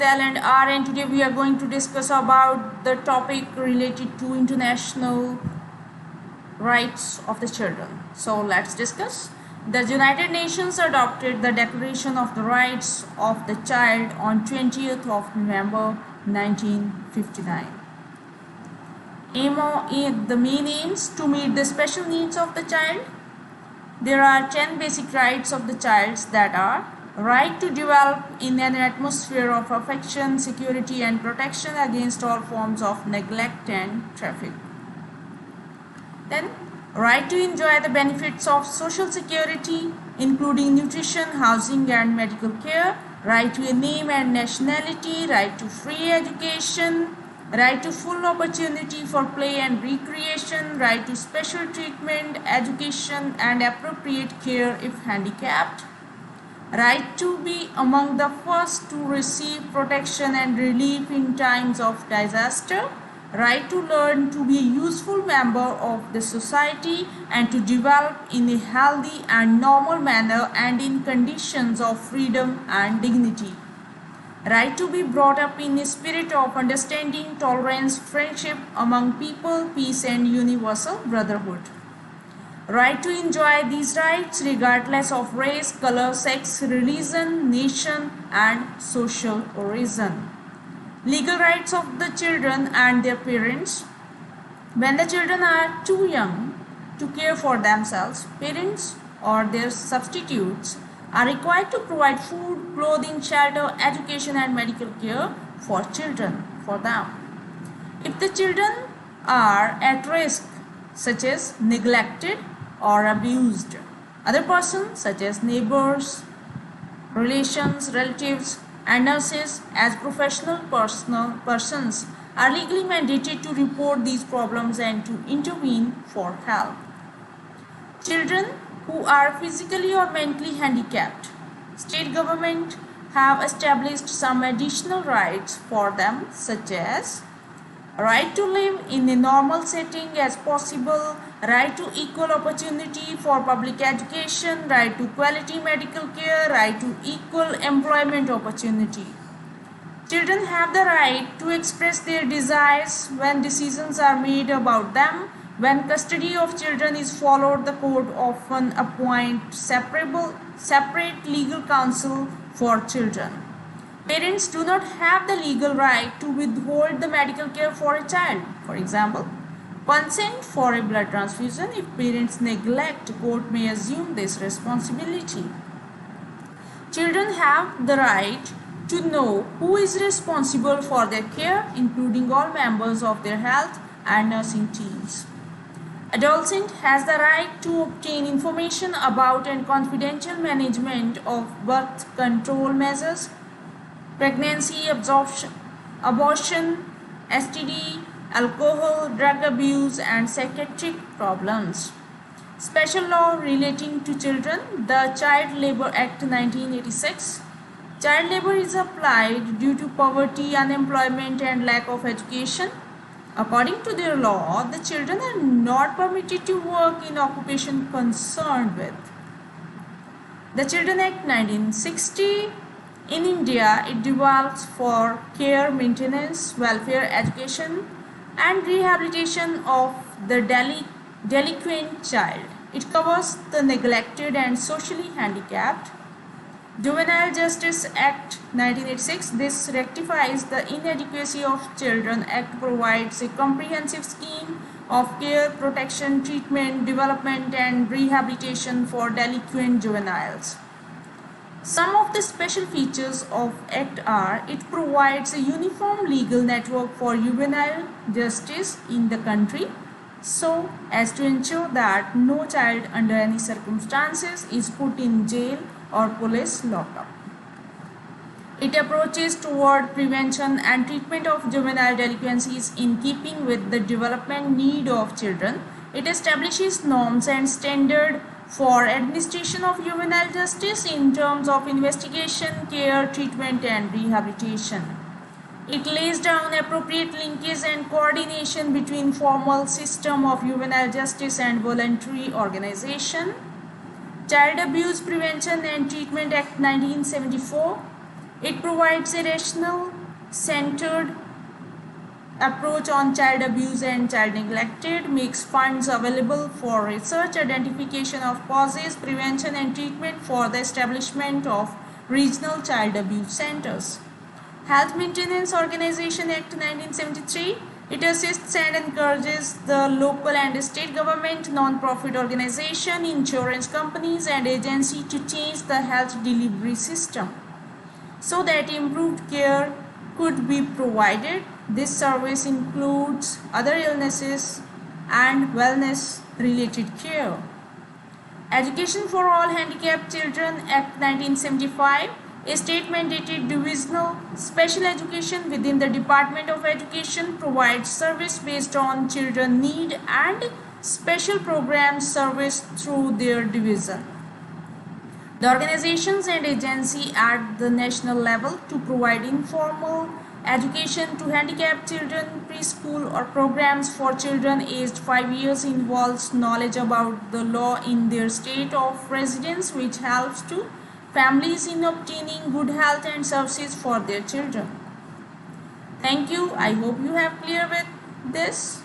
L and R, and today we are going to discuss about the topic related to international rights of the children. So let's discuss. The United Nations adopted the Declaration of the Rights of the Child on 20th of November 1959. The main aims to meet the special needs of the child. There are 10 basic rights of the child that are: right to develop in an atmosphere of affection, security and protection against all forms of neglect and traffic. Then, right to enjoy the benefits of social security, including nutrition, housing and medical care, right to a name and nationality, right to free education, right to full opportunity for play and recreation, right to special treatment, education and appropriate care if handicapped, right to be among the first to receive protection and relief in times of disaster, right to learn to be a useful member of the society and to develop in a healthy and normal manner and in conditions of freedom and dignity, right to be brought up in a spirit of understanding, tolerance, friendship among people, peace and universal brotherhood. Right to enjoy these rights regardless of race, color, sex, religion, nation and social origin. Legal rights of the children and their parents. When the children are too young to care for themselves, parents or their substitutes are required to provide food, clothing, shelter, education and medical care for children, for them. If the children are at risk, such as neglected or abused, other persons such as neighbors, relations, relatives and nurses as professional persons are legally mandated to report these problems and to intervene for help. Children who are physically or mentally handicapped, state government have established some additional rights for them, such as right to live in a normal setting as possible, right to equal opportunity for public education, right to quality medical care, right to equal employment opportunity. Children have the right to express their desires when decisions are made about them. When custody of children is followed, the court often appoints separate legal counsel for children. Parents do not have the legal right to withhold the medical care for a child. For example, consent for a blood transfusion. If parents neglect, court may assume this responsibility. Children have the right to know who is responsible for their care, including all members of their health and nursing teams. Adolescent has the right to obtain information about and confidential management of birth control measures, pregnancy, abortion, STD, alcohol, drug abuse and psychiatric problems. Special law relating to children, the Child Labor Act 1986. Child labor is applied due to poverty, unemployment and lack of education. According to their law, the children are not permitted to work in occupation concerned with. The Children Act 1960. In India, it develops for care, maintenance, welfare, education and rehabilitation of the delinquent child. It covers the neglected and socially handicapped. Juvenile Justice Act 1986. This rectifies the Inadequacy of Children Act, provides a comprehensive scheme of care, protection, treatment, development and rehabilitation for delinquent juveniles. Some of the special features of Act are: it provides a uniform legal network for juvenile justice in the country so as to ensure that no child under any circumstances is put in jail or police lockup. It approaches toward prevention and treatment of juvenile delinquencies in keeping with the development need of children. It establishes norms and standards for administration of juvenile justice in terms of investigation, care, treatment and rehabilitation. It lays down appropriate linkage and coordination between formal system of juvenile justice and voluntary organization. Child Abuse Prevention and Treatment Act 1974. It provides a rational, centered approach on child abuse and child neglected, makes funds available for research, identification of causes, prevention and treatment, for the establishment of regional child abuse centers. Health Maintenance Organization Act 1973. It assists and encourages the local and state government, non-profit organization, insurance companies and agencies to change the health delivery system so that improved care could be provided. This service includes other illnesses and wellness related care. Education for All Handicapped Children Act 1975. A state mandated divisional special education within the Department of Education provides service based on children need and special programs service through their division. The organizations and agencies at the national level to provide informal education to handicapped children, preschool or programs for children aged 5 years involves knowledge about the law in their state of residence, which helps to families in obtaining good health and services for their children. Thank you. I hope you have clear with this.